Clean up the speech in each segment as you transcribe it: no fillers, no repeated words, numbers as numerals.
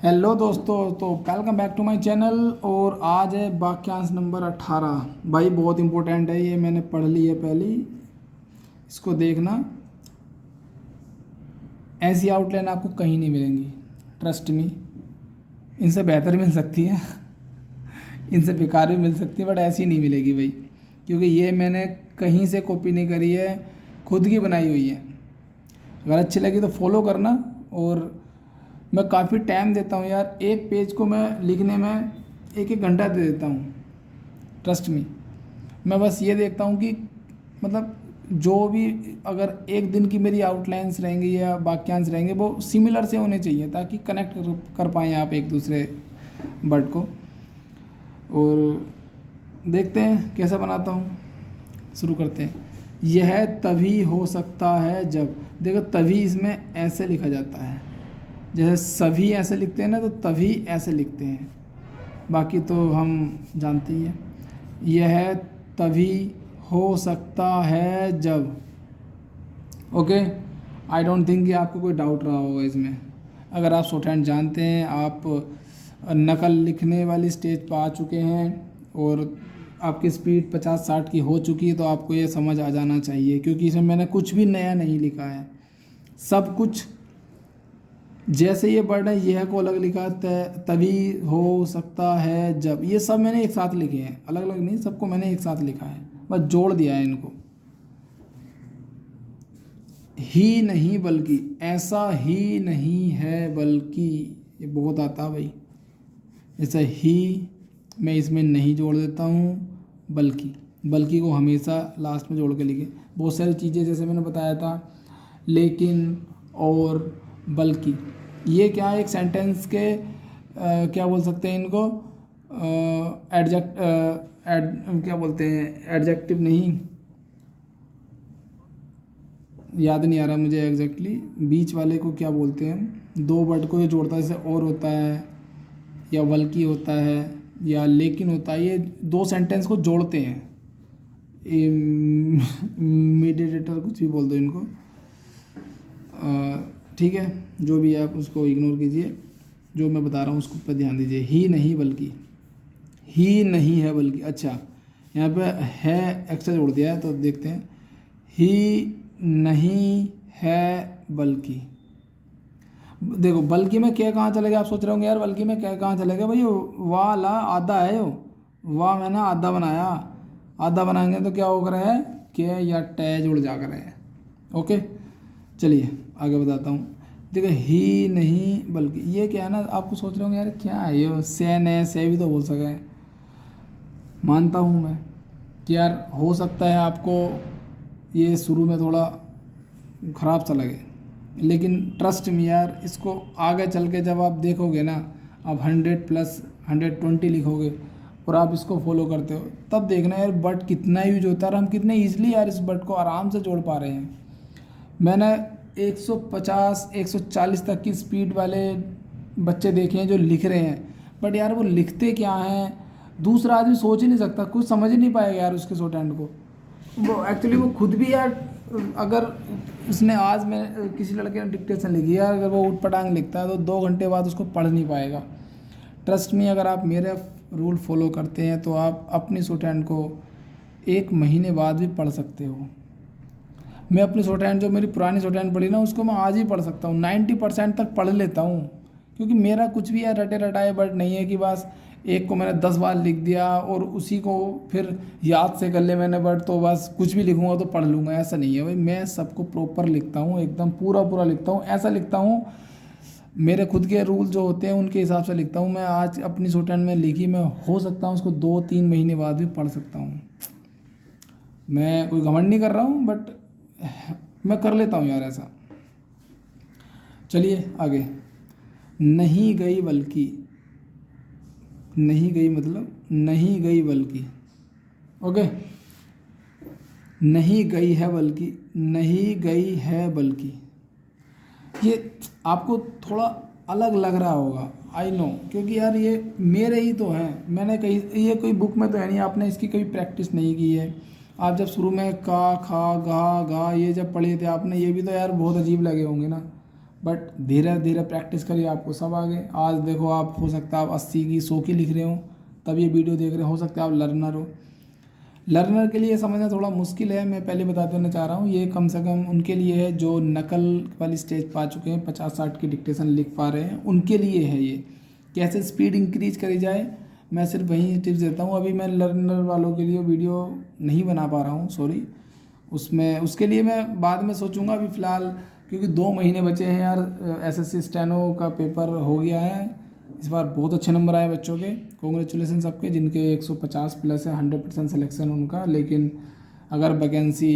Hello दोस्तों, तो welcome back to my channel. और आज है वाक्यांश नंबर 18। भाई बहुत इंपॉर्टेंट है ये, मैंने पढ़ ली है पहले ही। इसको देखना, ऐसी आउटलाइन आपको कहीं नहीं मिलेंगी, ट्रस्ट मी। इनसे बेहतर मिल सकती है, इनसे बेकार भी मिल सकती है, बट ऐसी नहीं मिलेगी भाई। क्योंकि ये मैंने कहीं से कॉपी नहीं करी है, खुद की बनाई हुई है। अगर अच्छी लगी तो फॉलो करना। और मैं काफ़ी टाइम देता हूँ यार, एक पेज को मैं लिखने में एक एक घंटा दे देता हूँ, ट्रस्ट मी। मैं बस ये देखता हूँ कि मतलब जो भी, अगर एक दिन की मेरी आउटलाइंस रहेंगी या वाक्यांश रहेंगे वो सिमिलर से होने चाहिए, ताकि कनेक्ट कर पाएँ आप एक दूसरे वर्ड को। और देखते हैं कैसा बनाता हूँ, शुरू करते हैं। यह तभी हो सकता है जब, देखो तभी इसमें ऐसे लिखा जाता है, जैसे सभी ऐसे लिखते हैं ना, तो तभी ऐसे लिखते हैं। बाकी तो हम जानते ही हैं। यह तभी हो सकता है जब। ओके, आई डोंट थिंक कि आपको कोई डाउट रहा होगा इसमें। अगर आप शॉर्ट हैंड जानते हैं, आप नकल लिखने वाली स्टेज पर आ चुके हैं और आपकी स्पीड 50-60 की हो चुकी है, तो आपको ये समझ आ जाना चाहिए, क्योंकि इसमें मैंने कुछ भी नया नहीं लिखा है। सब कुछ जैसे ये वर्ड है, यह को अलग लिखा, तभी हो सकता है जब, ये सब मैंने एक साथ लिखे हैं, अलग अलग नहीं, सबको मैंने एक साथ लिखा है, बस जोड़ दिया है इनको। ही नहीं बल्कि, ऐसा ही नहीं है बल्कि, ये बहुत आता है भाई। जैसे ही मैं इसमें नहीं जोड़ देता हूँ, बल्कि को हमेशा लास्ट में जोड़ के लिखे। बहुत सारी चीज़ें जैसे मैंने बताया था, लेकिन, और, बल्कि, ये क्या है, एक सेंटेंस के क्या बोल सकते हैं इनको, क्या बोलते हैं, एडजेक्टिव नहीं, याद नहीं आ रहा मुझे एग्जैक्टली। बीच वाले को क्या बोलते हैं, दो वर्ड को ये जोड़ता है, जैसे और होता है, या बल्कि होता है, या लेकिन होता है, ये दो सेंटेंस को जोड़ते हैं। मीडिएटर कुछ भी बोल दो इनको, ठीक है, जो भी है आप उसको इग्नोर कीजिए। जो मैं बता रहा हूँ उसको पर ध्यान दीजिए। ही नहीं बल्कि, ही नहीं है बल्कि, अच्छा यहाँ पे है एक्स्ट्रा जोड़ दिया है, तो देखते हैं। ही नहीं है बल्कि, देखो बल्कि में क्या कहाँ चलेगा, आप सोच रहे होंगे यार बल्कि में क्या कहाँ चलेगा भाई, वाह ला आधा है, वाह मैंने आधा बनाया, आधा बनाएंगे तो क्या हो कर है, के या टे जुड़ जा कर है। ओके, चलिए आगे बताता हूँ। देखो ही नहीं बल्कि, ये क्या है ना, आपको सोच रहे होंगे यार क्या है ये, से ने से भी तो बोल सके। मानता हूँ मैं कि यार हो सकता है आपको ये शुरू में थोड़ा ख़राब सा लगे, लेकिन ट्रस्ट मी यार, इसको आगे चल के जब आप देखोगे ना, आप 100+120 लिखोगे और आप इसको फॉलो करते हो, तब देखना यार बट कितना यूज होता है और हम कितने ईजिली यार इस बट को आराम से जोड़ पा रहे हैं। मैंने 150-140 तक की स्पीड वाले बच्चे देखे हैं जो लिख रहे हैं, बट यार वो लिखते क्या हैं, दूसरा आदमी सोच ही नहीं सकता, कुछ समझ ही नहीं पाएगा यार उसके शॉर्ट हैंड को। वो एक्चुअली वो खुद भी यार, अगर उसने आज में किसी लड़के ने डिक्टेशन लिखी है, अगर वो उठ पटांग लिखता है तो 2 घंटे बाद उसको पढ़ नहीं पाएगा। ट्रस्ट मी, अगर आप मेरे रूल फॉलो करते हैं तो आप अपनी शॉर्ट हैंड को 1 महीने बाद भी पढ़ सकते हो। मैं अपनी शॉर्ट हैंड, जो मेरी पुरानी शॉर्ट हैंड पढ़ी ना, उसको मैं आज ही पढ़ सकता हूँ, 90% तक पढ़ लेता हूँ। क्योंकि मेरा कुछ भी यार रटे रटाए वर्ड नहीं है कि बस एक को मैंने 10 बार लिख दिया और उसी को फिर याद से कर ले मैंने वर्ड, तो बस कुछ भी लिखूंगा तो पढ़ लूँगा, ऐसा नहीं है भाई। मैं सबको प्रॉपर लिखता हूँ, एकदम पूरा पूरा लिखता हूँ, ऐसा लिखता हूँ, मेरे खुद के रूल जो होते हैं उनके हिसाब से लिखता हूँ। मैं आज अपनी शॉर्ट हैंड में लिखी, मैं हो सकता हूँ उसको 2-3 महीने बाद भी पढ़ सकता हूँ। मैं कोई घमंड नहीं कर रहा हूँ, बट मैं कर लेता हूँ यार ऐसा। चलिए आगे। नहीं गई बल्कि, नहीं गई मतलब नहीं गई बल्कि, ओके, नहीं गई है बल्कि, नहीं गई है बल्कि, ये आपको थोड़ा अलग लग रहा होगा, आई नो, क्योंकि यार ये मेरे ही तो हैं, मैंने कहीं, ये कोई बुक में तो है नहीं, आपने इसकी कभी प्रैक्टिस नहीं की है। आप जब शुरू में का खा गा गा ये जब पढ़े थे आपने, ये भी तो यार बहुत अजीब लगे होंगे ना, बट धीरे धीरे प्रैक्टिस करिए, आपको सब आगे। आज देखो आप, हो सकता है आप 80 की 100 की लिख रहे हो, तब ये वीडियो देख रहे हो सकता है आप लर्नर हो। लर्नर के लिए समझना थोड़ा मुश्किल है, मैं पहले बता देना चाह रहा हूँ। ये कम से कम उनके लिए है जो नकल वाली स्टेज पा चुके हैं, 50-60 की डिक्टेशन लिख पा रहे हैं, उनके लिए है ये। कैसे स्पीड इंक्रीज करी जाए, मैं सिर्फ वही टिप्स देता हूँ। अभी मैं लर्नर वालों के लिए वीडियो नहीं बना पा रहा हूँ, सॉरी। उसके लिए मैं बाद में सोचूंगा। अभी फ़िलहाल क्योंकि 2 महीने बचे हैं यार, एसएससी स्टेनो का पेपर हो गया है। इस बार बहुत अच्छे नंबर आए बच्चों के, कॉन्ग्रेचुलेसन सबके जिनके 150 प्लस है, 100% सिलेक्शन उनका। लेकिन अगर वैकेंसी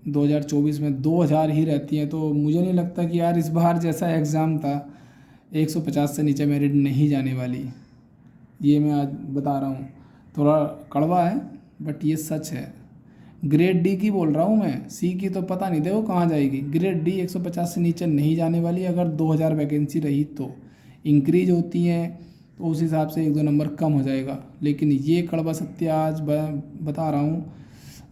2024 में 2000 ही रहती है तो मुझे नहीं लगता कि यार इस बार जैसा एग्ज़ाम था 150 से नीचे मेरिट नहीं जाने वाली। ये मैं आज बता रहा हूँ, थोड़ा कड़वा है बट ये सच है। ग्रेड डी की बोल रहा हूँ मैं, सी की तो पता नहीं देखो कहाँ जाएगी। ग्रेड डी 150 से नीचे नहीं जाने वाली। अगर 2000 वैकेंसी रही तो इंक्रीज होती हैं तो उस हिसाब से 1-2 नंबर कम हो जाएगा। लेकिन ये कड़वा सत्य आज बता रहा हूँ।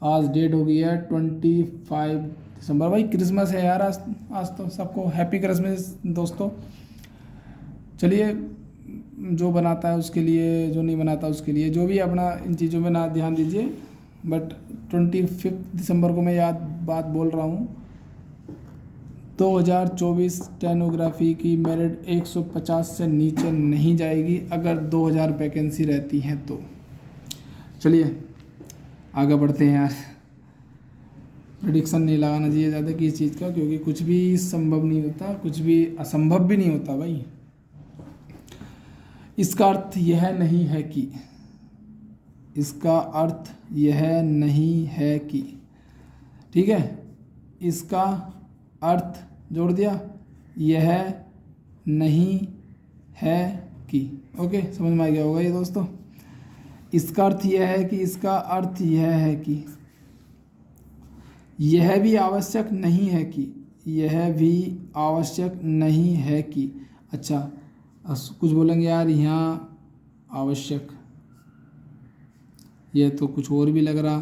आज डेट हो गई है 25 दिसंबर। भाई क्रिसमस है यार आज तो सबको हैप्पी क्रिसमस दोस्तों। चलिए, जो बनाता है उसके लिए, जो नहीं बनाता उसके लिए, जो भी अपना इन चीज़ों में ना ध्यान दीजिए। बट 25 दिसंबर को मैं याद बात बोल रहा हूँ, 2024 स्टेनोग्राफी की मेरिट 150 से नीचे नहीं जाएगी अगर 2000 वैकेंसी रहती हैं तो। चलिए आगे बढ़ते हैं यार। प्रेडिक्शन नहीं लगाना चाहिए ज़्यादा किसी चीज़ का, क्योंकि कुछ भी संभव नहीं होता, कुछ भी असंभव भी नहीं होता भाई। इसका अर्थ यह नहीं है कि, इसका अर्थ यह नहीं है कि, ठीक है, इसका अर्थ जोड़ दिया, यह नहीं है कि। ओके, समझ में आ गया होगा ये दोस्तों। इसका अर्थ यह है कि, इसका अर्थ यह है कि, यह भी आवश्यक नहीं है कि, यह भी आवश्यक नहीं है कि। अच्छा, कुछ बोलेंगे यार यहाँ आवश्यक, ये तो कुछ और भी लग रहा।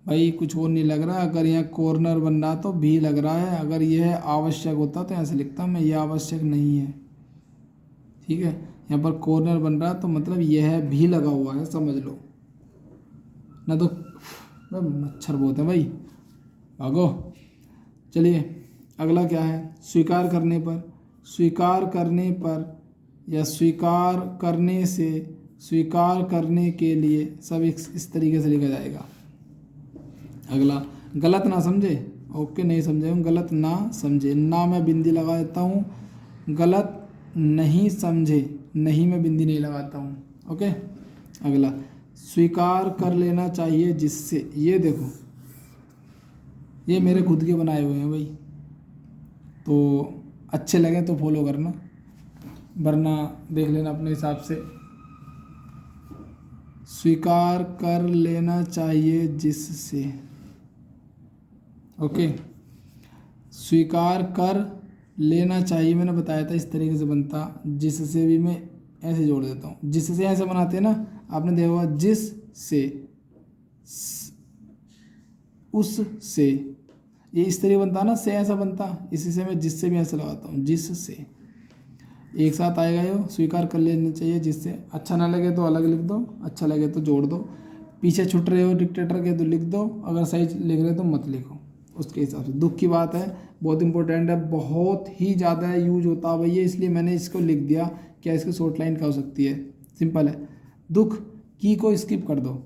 भाई कुछ और नहीं लग रहा। अगर यहाँ कॉर्नर बन रहा तो भी लग रहा है। अगर यह आवश्यक होता तो ऐसे लिखता मैं, यह आवश्यक नहीं है, ठीक है। यहाँ पर कॉर्नर बन रहा तो मतलब यह भी लगा हुआ है, समझ लो ना। तो मच्छर बहुत है भाई, भागो। चलिए अगला क्या है, स्वीकार करने पर, स्वीकार करने पर या स्वीकार करने से, स्वीकार करने के लिए, सब इस तरीके से लिखा जाएगा। अगला, गलत ना समझे। ओके, नहीं समझे हूँ, गलत ना समझे, ना मैं बिंदी लगा देता हूँ। गलत नहीं समझे, नहीं मैं बिंदी नहीं लगाता हूँ। ओके, अगला, स्वीकार कर लेना चाहिए जिससे। ये देखो, ये मेरे खुद के बनाए हुए हैं भाई, तो अच्छे लगे तो फॉलो करना, वरना देख लेना अपने हिसाब से। स्वीकार कर लेना चाहिए जिससे। ओके, स्वीकार कर लेना चाहिए, मैंने बताया था इस तरीके से बनता। जिससे भी मैं ऐसे जोड़ देता हूँ, जिससे ऐसे बनाते हैं ना, आपने देखा होगा, जिससे, उससे, ये इस तरीके बनता ना, से ऐसा बनता। इसी से मैं जिससे भी ऐसे लगाता हूँ, जिससे एक साथ आएगा। ये स्वीकार कर लेना चाहिए जिससे। अच्छा ना लगे तो अलग लिख दो, अच्छा लगे तो जोड़ दो। पीछे छुट रहे हो डिक्टेटर के तो लिख दो, अगर सही लिख रहे हो तो मत लिखो, उसके हिसाब से। दुख की बात है, बहुत इंपॉर्टेंट है, बहुत ही ज़्यादा यूज होता है भैया, इसलिए मैंने इसको लिख दिया। क्या इसकी शॉर्ट लाइन क्या हो सकती है, सिंपल है, दुख की को स्किप कर दो,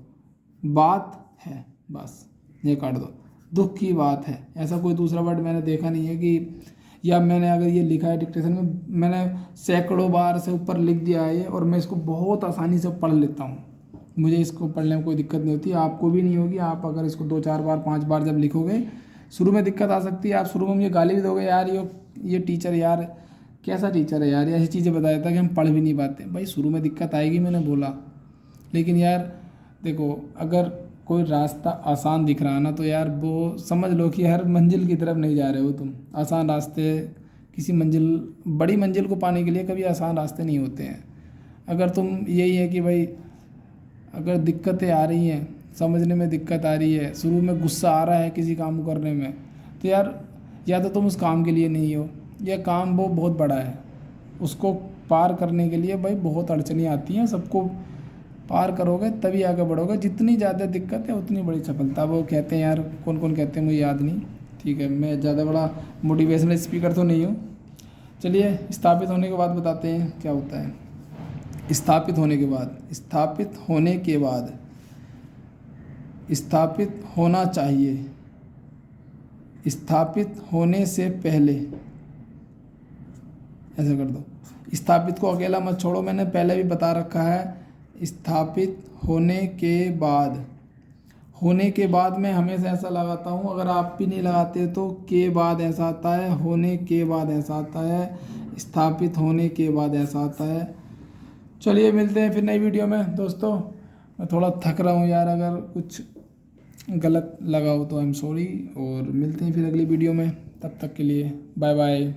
बात है, बस ये काट दो, दुख की बात है। ऐसा कोई दूसरा वर्ड मैंने देखा नहीं है कि, या मैंने अगर ये लिखा है डिक्टेशन में, मैंने सैकड़ों बार से ऊपर लिख दिया है ये, और मैं इसको बहुत आसानी से पढ़ लेता हूँ। मुझे इसको पढ़ने में कोई दिक्कत नहीं होती, आपको भी नहीं होगी। आप अगर इसको 2-4 बार 5 बार जब लिखोगे, शुरू में दिक्कत आ सकती है। आप शुरू में मुझे गाली भी दोगे, यार ये टीचर यार कैसा टीचर है यार, ऐसी चीज़ें बता देता कि हम पढ़ भी नहीं पाते। भाई शुरू में दिक्कत आएगी, मैंने बोला, लेकिन यार देखो, अगर कोई रास्ता आसान दिख रहा है ना, तो यार वो समझ लो कि हर मंजिल की तरफ नहीं जा रहे हो तुम। आसान रास्ते, किसी मंजिल, बड़ी मंजिल को पाने के लिए कभी आसान रास्ते नहीं होते हैं। अगर तुम, यही है कि भाई अगर दिक्कतें आ रही हैं, समझने में दिक्कत आ रही है, शुरू में गुस्सा आ रहा है किसी काम को करने में, तो यार या तो तुम उस काम के लिए नहीं हो, यह काम वो बहुत बड़ा है, उसको पार करने के लिए भाई बहुत अड़चनें आती हैं। सबको पार करोगे तभी आगे बढ़ोगे। जितनी ज़्यादा दिक्कत है उतनी बड़ी सफलता। वो कहते हैं यार, कौन कौन कहते हैं मुझे याद नहीं, ठीक है, मैं ज़्यादा बड़ा मोटिवेशनल स्पीकर तो नहीं हूँ। चलिए स्थापित होने के बाद बताते हैं क्या होता है। स्थापित होने के बाद, स्थापित होने के बाद, स्थापित होना चाहिए, स्थापित होने से पहले, ऐसा कर दो। स्थापित को अकेला मत छोड़ो, मैंने पहले भी बता रखा है। स्थापित होने के बाद, होने के बाद मैं हमेशा ऐसा लगाता हूँ, अगर आप भी नहीं लगाते तो के बाद ऐसा आता है, होने के बाद ऐसा आता है, स्थापित होने के बाद ऐसा आता है। चलिए मिलते हैं फिर नई वीडियो में दोस्तों। मैं थोड़ा थक रहा हूँ यार, अगर कुछ गलत लगा हो तो आई एम सॉरी, और मिलते हैं फिर अगली वीडियो में। तब तक के लिए बाय बाय।